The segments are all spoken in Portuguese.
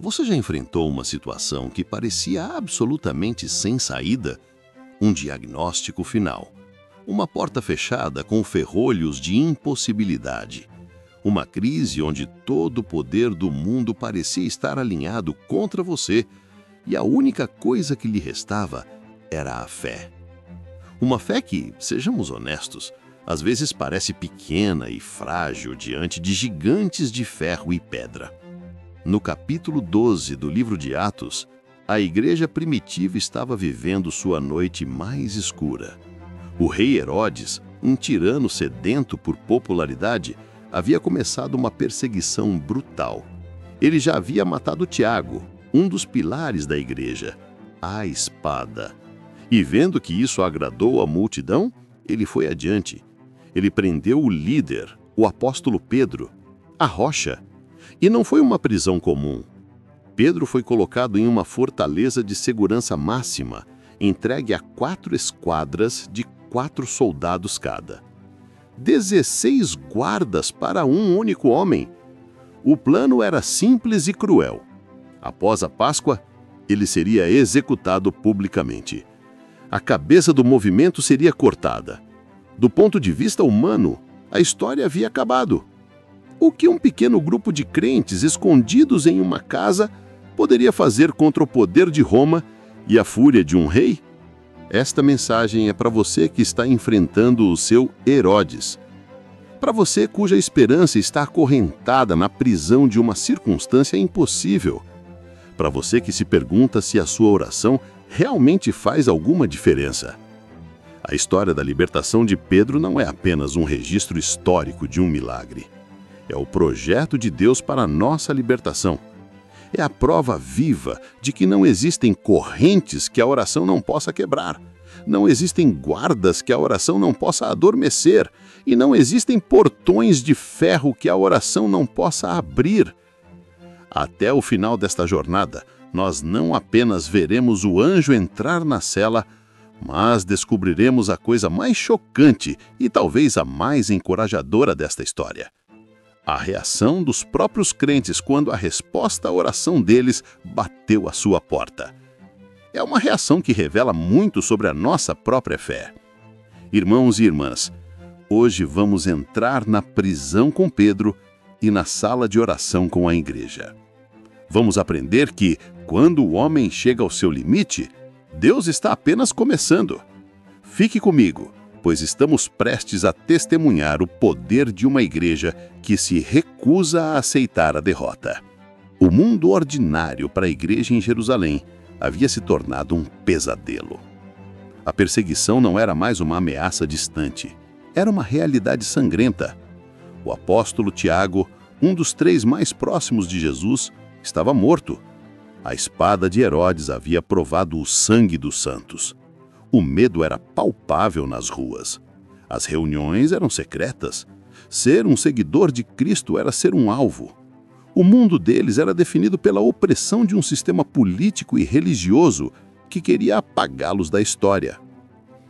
Você já enfrentou uma situação que parecia absolutamente sem saída? Um diagnóstico final. Uma porta fechada com ferrolhos de impossibilidade. Uma crise onde todo o poder do mundo parecia estar alinhado contra você e a única coisa que lhe restava era a fé. Uma fé que, sejamos honestos, às vezes parece pequena e frágil diante de gigantes de ferro e pedra. No capítulo 12 do livro de Atos, a igreja primitiva estava vivendo sua noite mais escura. O rei Herodes, um tirano sedento por popularidade, havia começado uma perseguição brutal. Ele já havia matado Tiago, um dos pilares da igreja, à espada. E vendo que isso agradou a multidão, ele foi adiante. Ele prendeu o líder, o apóstolo Pedro, a rocha. E não foi uma prisão comum. Pedro foi colocado em uma fortaleza de segurança máxima, entregue a 4 esquadras de 4 soldados cada. 16 guardas para um único homem. O plano era simples e cruel. Após a Páscoa, ele seria executado publicamente. A cabeça do movimento seria cortada. Do ponto de vista humano, a história havia acabado. O que um pequeno grupo de crentes escondidos em uma casa poderia fazer contra o poder de Roma e a fúria de um rei? Esta mensagem é para você que está enfrentando o seu Herodes. Para você cuja esperança está acorrentada na prisão de uma circunstância impossível. Para você que se pergunta se a sua oração realmente faz alguma diferença. A história da libertação de Pedro não é apenas um registro histórico de um milagre. É o projeto de Deus para a nossa libertação. É a prova viva de que não existem correntes que a oração não possa quebrar. Não existem guardas que a oração não possa adormecer. E não existem portões de ferro que a oração não possa abrir. Até o final desta jornada, nós não apenas veremos o anjo entrar na cela, mas descobriremos a coisa mais chocante e talvez a mais encorajadora desta história. A reação dos próprios crentes quando a resposta à oração deles bateu à sua porta. É uma reação que revela muito sobre a nossa própria fé. Irmãos e irmãs, hoje vamos entrar na prisão com Pedro e na sala de oração com a igreja. Vamos aprender que, quando o homem chega ao seu limite, Deus está apenas começando. Fique comigo, pois estamos prestes a testemunhar o poder de uma igreja que se recusa a aceitar a derrota. O mundo ordinário para a igreja em Jerusalém havia se tornado um pesadelo. A perseguição não era mais uma ameaça distante, era uma realidade sangrenta. O apóstolo Tiago, um dos 3 mais próximos de Jesus, estava morto. A espada de Herodes havia provado o sangue dos santos. O medo era palpável nas ruas. As reuniões eram secretas. Ser um seguidor de Cristo era ser um alvo. O mundo deles era definido pela opressão de um sistema político e religioso que queria apagá-los da história.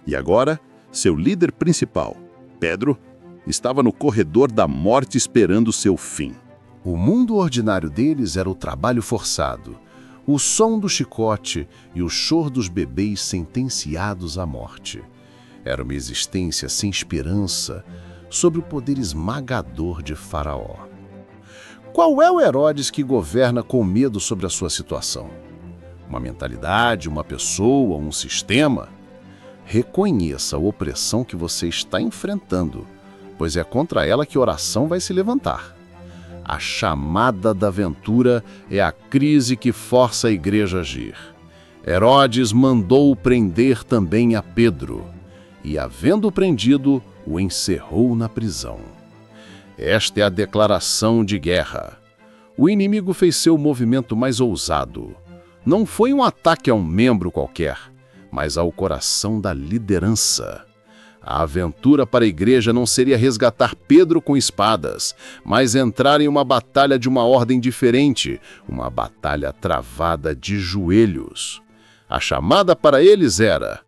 E agora, seu líder principal, Pedro, estava no corredor da morte esperando seu fim. O mundo ordinário deles era o trabalho forçado, o som do chicote e o choro dos bebês sentenciados à morte. Era uma existência sem esperança, sob o poder esmagador de Faraó. Qual é o Herodes que governa com medo sobre a sua situação? Uma mentalidade, uma pessoa, um sistema? Reconheça a opressão que você está enfrentando, pois é contra ela que a oração vai se levantar. A chamada da aventura é a crise que força a igreja a agir. Herodes mandou prender também a Pedro, e, havendo prendido, o encerrou na prisão. Esta é a declaração de guerra. O inimigo fez seu movimento mais ousado. Não foi um ataque a um membro qualquer, mas ao coração da liderança. A aventura para a igreja não seria resgatar Pedro com espadas, mas entrar em uma batalha de uma ordem diferente, uma batalha travada de joelhos. A chamada para eles era: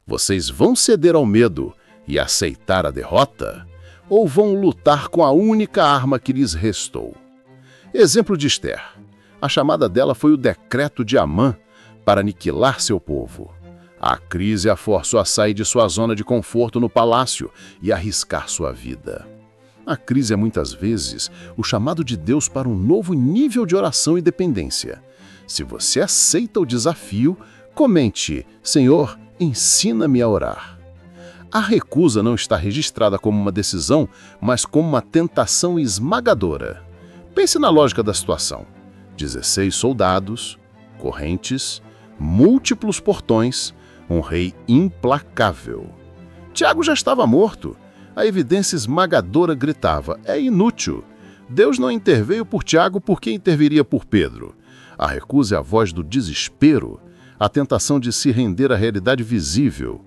vocês vão ceder ao medo e aceitar a derrota? Ou vão lutar com a única arma que lhes restou? Exemplo de Esther. A chamada dela foi o decreto de Amã para aniquilar seu povo. A crise a forçou a sair de sua zona de conforto no palácio e arriscar sua vida. A crise é muitas vezes o chamado de Deus para um novo nível de oração e dependência. Se você aceita o desafio, comente: Senhor, ensina-me a orar. A recusa não está registrada como uma decisão, mas como uma tentação esmagadora. Pense na lógica da situação. 16 soldados, correntes, múltiplos portões, um rei implacável. Tiago já estava morto. A evidência esmagadora gritava: é inútil. Deus não interveio por Tiago, por que interviria por Pedro? A recusa é a voz do desespero, a tentação de se render à realidade visível.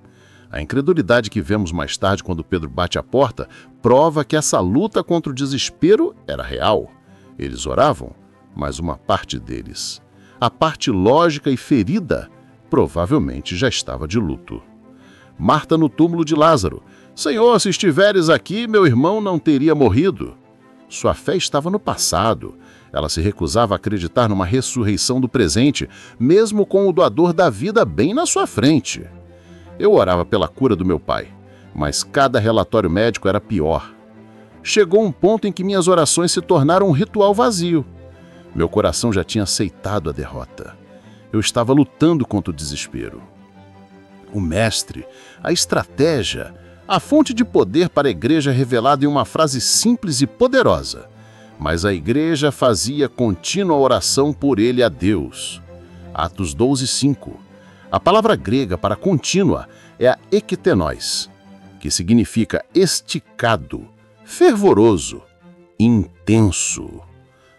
A incredulidade que vemos mais tarde quando Pedro bate a porta prova que essa luta contra o desespero era real. Eles oravam, mas uma parte deles, a parte lógica e ferida, provavelmente já estava de luto. Marta no túmulo de Lázaro: Senhor, se estiveres aqui, meu irmão não teria morrido. Sua fé estava no passado. Ela se recusava a acreditar numa ressurreição do presente, mesmo com o doador da vida bem na sua frente. Eu orava pela cura do meu pai, mas cada relatório médico era pior. Chegou um ponto em que minhas orações se tornaram um ritual vazio. Meu coração já tinha aceitado a derrota. Eu estava lutando contra o desespero. O mestre, a estratégia, a fonte de poder para a igreja revelada em uma frase simples e poderosa. Mas a igreja fazia contínua oração por ele a Deus. Atos 12:5. A palavra grega para contínua é a ektenós, que significa esticado, fervoroso, intenso.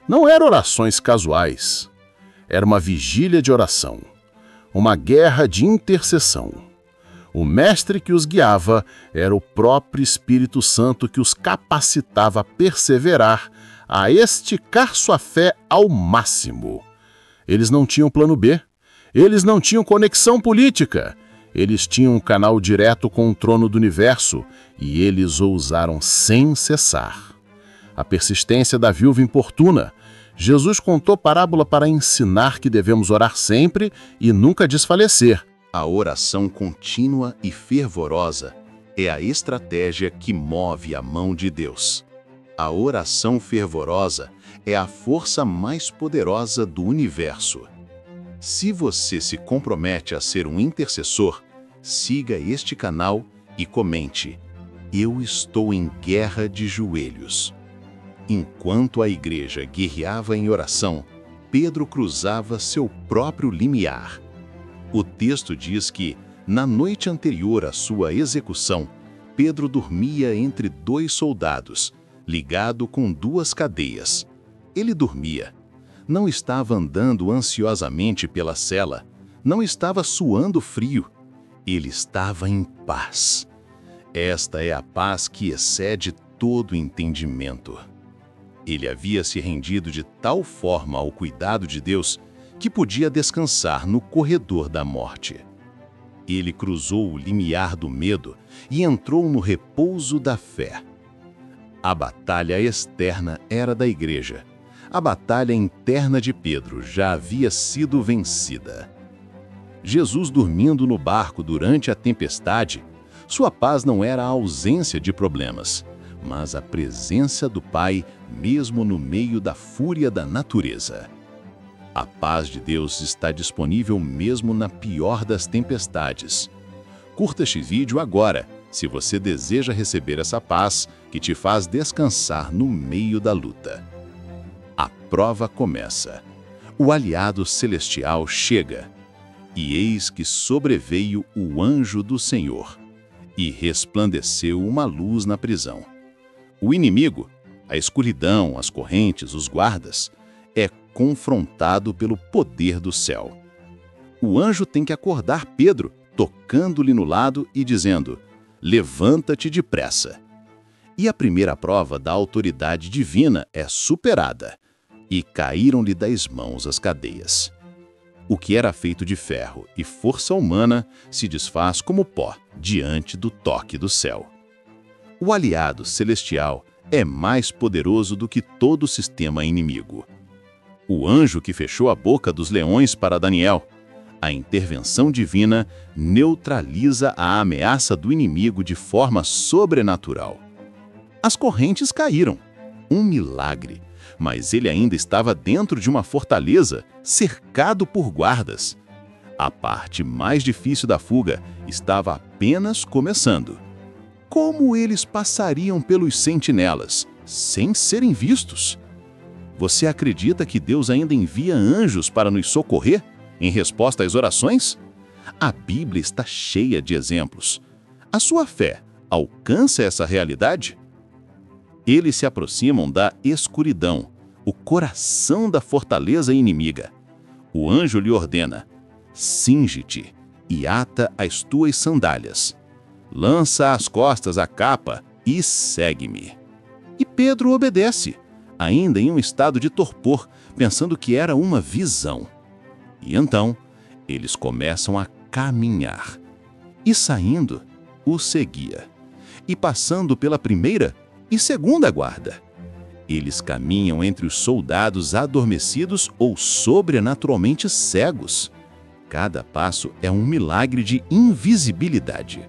Não eram orações casuais. Era uma vigília de oração, uma guerra de intercessão. O mestre que os guiava era o próprio Espírito Santo que os capacitava a perseverar, a esticar sua fé ao máximo. Eles não tinham plano B. Eles não tinham conexão política. Eles tinham um canal direto com o trono do universo e eles o usaram sem cessar. A persistência da viúva importuna. Jesus contou parábola para ensinar que devemos orar sempre e nunca desfalecer. A oração contínua e fervorosa é a estratégia que move a mão de Deus. A oração fervorosa é a força mais poderosa do universo. Se você se compromete a ser um intercessor, siga este canal e comente: Eu estou em guerra de joelhos. Enquanto a igreja guerreava em oração, Pedro cruzava seu próprio limiar. O texto diz que, na noite anterior à sua execução, Pedro dormia entre 2 soldados, ligado com 2 cadeias. Ele dormia. Não estava andando ansiosamente pela cela. Não estava suando frio. Ele estava em paz. Esta é a paz que excede todo entendimento. Ele havia se rendido de tal forma ao cuidado de Deus que podia descansar no corredor da morte. Ele cruzou o limiar do medo e entrou no repouso da fé. A batalha externa era da igreja. A batalha interna de Pedro já havia sido vencida. Jesus dormindo no barco durante a tempestade, sua paz não era a ausência de problemas, mas a presença do Pai mesmo no meio da fúria da natureza. A paz de Deus está disponível mesmo na pior das tempestades. Curta este vídeo agora, se você deseja receber essa paz que te faz descansar no meio da luta. A prova começa. O aliado celestial chega. E eis que sobreveio o anjo do Senhor, e resplandeceu uma luz na prisão. O inimigo, a escuridão, as correntes, os guardas, é confrontado pelo poder do céu. O anjo tem que acordar Pedro, tocando-lhe no lado e dizendo: levanta-te depressa. E a primeira prova da autoridade divina é superada, e caíram-lhe das mãos as cadeias. O que era feito de ferro e força humana se desfaz como pó diante do toque do céu. O aliado celestial é mais poderoso do que todo o sistema inimigo. O anjo que fechou a boca dos leões para Daniel. A intervenção divina neutraliza a ameaça do inimigo de forma sobrenatural. As correntes caíram. Um milagre. Mas ele ainda estava dentro de uma fortaleza, cercado por guardas. A parte mais difícil da fuga estava apenas começando. Como eles passariam pelos sentinelas, sem serem vistos? Você acredita que Deus ainda envia anjos para nos socorrer, em resposta às orações? A Bíblia está cheia de exemplos. A sua fé alcança essa realidade? Eles se aproximam da escuridão, o coração da fortaleza inimiga. O anjo lhe ordena: cinge-te e ata as tuas sandálias. Lança às costas a capa e segue-me. E Pedro obedece, ainda em um estado de torpor, pensando que era uma visão. E então, eles começam a caminhar. E saindo, o seguia. E passando pela primeira e segunda guarda. Eles caminham entre os soldados adormecidos ou sobrenaturalmente cegos. Cada passo é um milagre de invisibilidade.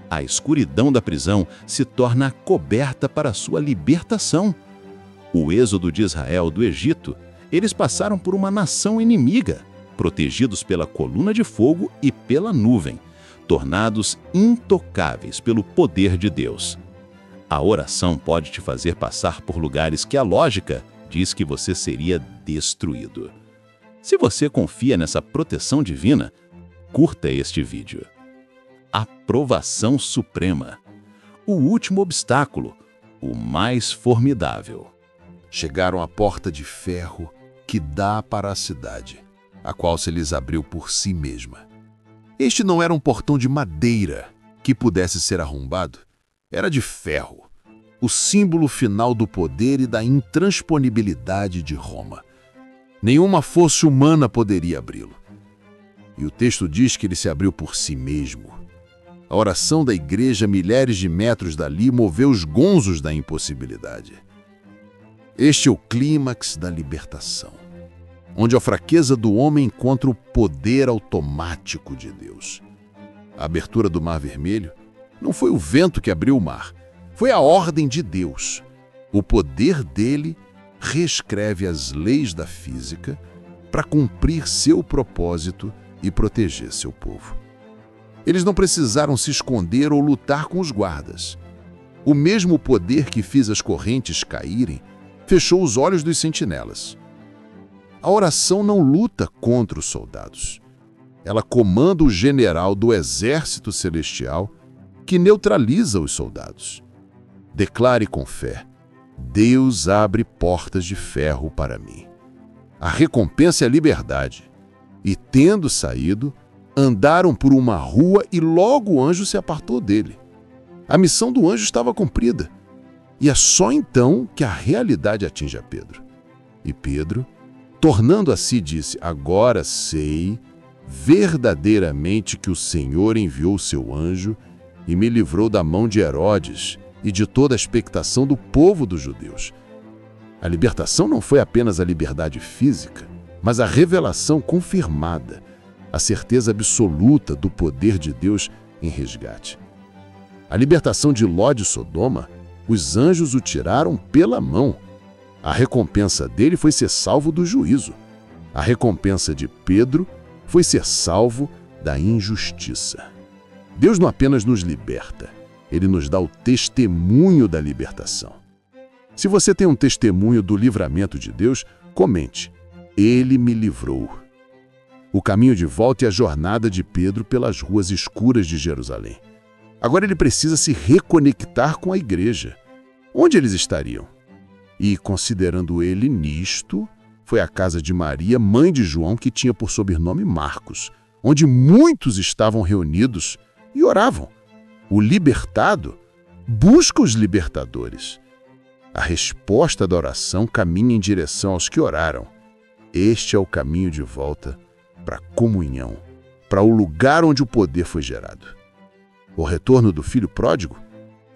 A escuridão da prisão se torna coberta para sua libertação. O êxodo de Israel do Egito, eles passaram por uma nação inimiga, protegidos pela coluna de fogo e pela nuvem, tornados intocáveis pelo poder de Deus. A oração pode te fazer passar por lugares que a lógica diz que você seria destruído. Se você confia nessa proteção divina, curta este vídeo. Aprovação suprema. O último obstáculo, o mais formidável. Chegaram à porta de ferro que dá para a cidade, a qual se lhes abriu por si mesma. Este não era um portão de madeira que pudesse ser arrombado, era de ferro, o símbolo final do poder e da intransponibilidade de Roma. Nenhuma força humana poderia abri-lo. E o texto diz que ele se abriu por si mesmo. A oração da igreja, milhares de metros dali, moveu os gonzos da impossibilidade. Este é o clímax da libertação, onde a fraqueza do homem encontra o poder automático de Deus. A abertura do Mar Vermelho não foi o vento que abriu o mar, foi a ordem de Deus. O poder dele reescreve as leis da física para cumprir seu propósito e proteger seu povo. Eles não precisaram se esconder ou lutar com os guardas. O mesmo poder que fez as correntes caírem fechou os olhos dos sentinelas. A oração não luta contra os soldados. Ela comanda o general do exército celestial que neutraliza os soldados. Declare com fé: Deus abre portas de ferro para mim. A recompensa é a liberdade. E tendo saído, andaram por uma rua e logo o anjo se apartou dele. A missão do anjo estava cumprida. E é só então que a realidade atinge a Pedro. E Pedro, tornando a si, disse: agora sei verdadeiramente que o Senhor enviou o seu anjo e me livrou da mão de Herodes e de toda a expectação do povo dos judeus. A libertação não foi apenas a liberdade física, mas a revelação confirmada, a certeza absoluta do poder de Deus em resgate. A libertação de Ló de Sodoma, os anjos o tiraram pela mão. A recompensa dele foi ser salvo do juízo. A recompensa de Pedro foi ser salvo da injustiça. Deus não apenas nos liberta, ele nos dá o testemunho da libertação. Se você tem um testemunho do livramento de Deus, comente: Ele me livrou. O caminho de volta é a jornada de Pedro pelas ruas escuras de Jerusalém. Agora ele precisa se reconectar com a igreja. Onde eles estariam? E, considerando ele nisto, foi à casa de Maria, mãe de João, que tinha por sobrenome Marcos, onde muitos estavam reunidos e oravam. O libertado busca os libertadores. A resposta da oração caminha em direção aos que oraram. Este é o caminho de volta para a comunhão, para o lugar onde o poder foi gerado. O retorno do filho pródigo,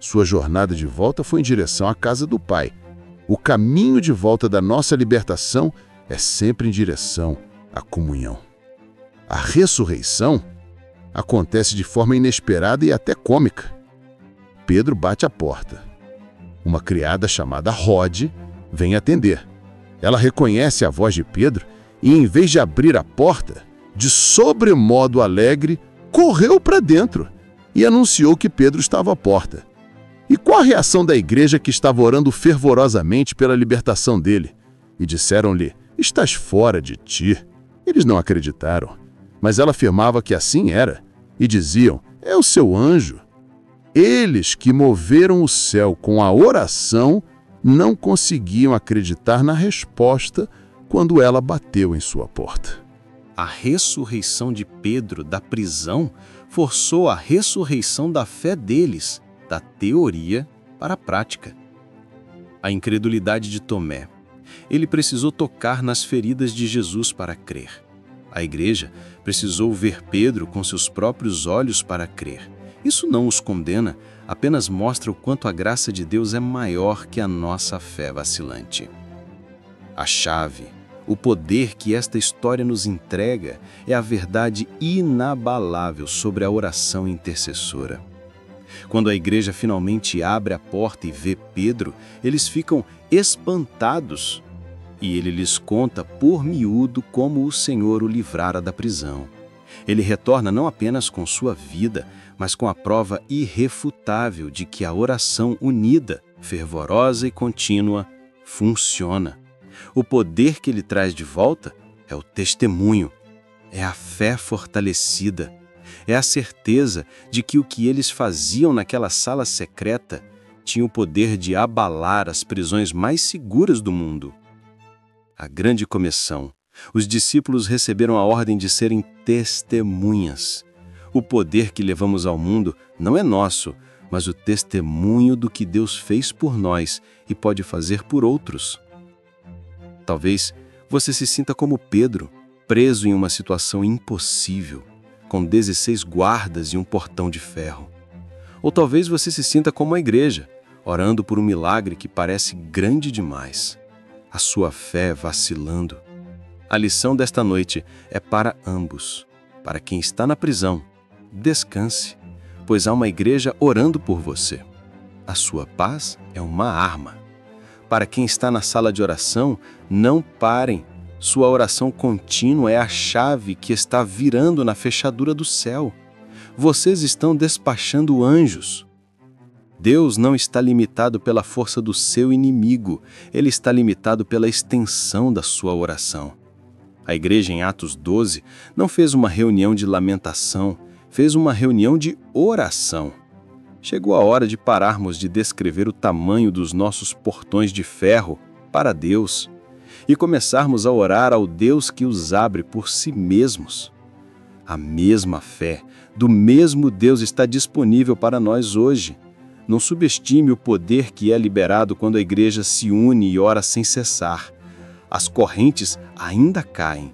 sua jornada de volta foi em direção à casa do Pai. O caminho de volta da nossa libertação é sempre em direção à comunhão. A ressurreição acontece de forma inesperada e até cômica. Pedro bate à porta. Uma criada chamada Rode vem atender. Ela reconhece a voz de Pedro e, em vez de abrir a porta, de sobremodo alegre, correu para dentro e anunciou que Pedro estava à porta. E qual a reação da igreja que estava orando fervorosamente pela libertação dele? E disseram-lhe: estás fora de ti. Eles não acreditaram, mas ela afirmava que assim era, e diziam: é o seu anjo. Eles que moveram o céu com a oração não conseguiam acreditar na resposta quando ela bateu em sua porta. A ressurreição de Pedro da prisão forçou a ressurreição da fé deles, da teoria para a prática. A incredulidade de Tomé. Ele precisou tocar nas feridas de Jesus para crer. A igreja precisou ver Pedro com seus próprios olhos para crer. Isso não os condena, apenas mostra o quanto a graça de Deus é maior que a nossa fé vacilante. A chave, o poder que esta história nos entrega é a verdade inabalável sobre a oração intercessora. Quando a igreja finalmente abre a porta e vê Pedro, eles ficam espantados e ele lhes conta por miúdo como o Senhor o livrara da prisão. Ele retorna não apenas com sua vida, mas com a prova irrefutável de que a oração unida, fervorosa e contínua funciona. O poder que ele traz de volta é o testemunho, é a fé fortalecida, é a certeza de que o que eles faziam naquela sala secreta tinha o poder de abalar as prisões mais seguras do mundo. A grande comissão. Os discípulos receberam a ordem de serem testemunhas. O poder que levamos ao mundo não é nosso, mas o testemunho do que Deus fez por nós e pode fazer por outros. Talvez você se sinta como Pedro, preso em uma situação impossível, com 16 guardas e um portão de ferro. Ou talvez você se sinta como a igreja, orando por um milagre que parece grande demais. A sua fé vacilando. A lição desta noite é para ambos. Para quem está na prisão, descanse, pois há uma igreja orando por você. A sua paz é uma arma. Para quem está na sala de oração, não parem. Sua oração contínua é a chave que está virando na fechadura do céu. Vocês estão despachando anjos. Deus não está limitado pela força do seu inimigo. Ele está limitado pela extensão da sua oração. A igreja em Atos 12 não fez uma reunião de lamentação, fez uma reunião de oração. Chegou a hora de pararmos de descrever o tamanho dos nossos portões de ferro para Deus e começarmos a orar ao Deus que os abre por si mesmos. A mesma fé do mesmo Deus está disponível para nós hoje. Não subestime o poder que é liberado quando a igreja se une e ora sem cessar. As correntes ainda caem,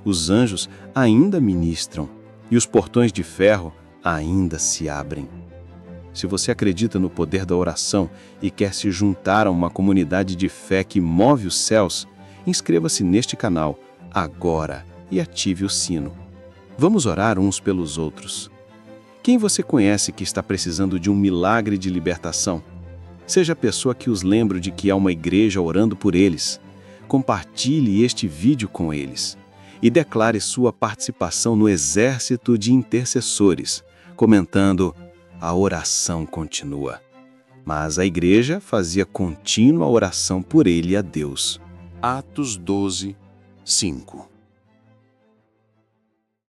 os anjos ainda ministram e os portões de ferro ainda se abrem. Se você acredita no poder da oração e quer se juntar a uma comunidade de fé que move os céus, inscreva-se neste canal agora e ative o sino. Vamos orar uns pelos outros. Quem você conhece que está precisando de um milagre de libertação? Seja a pessoa que os lembre de que há uma igreja orando por eles. Compartilhe este vídeo com eles e declare sua participação no exército de intercessores, comentando: a oração continua. Mas a igreja fazia contínua oração por ele a Deus. Atos 12, 5.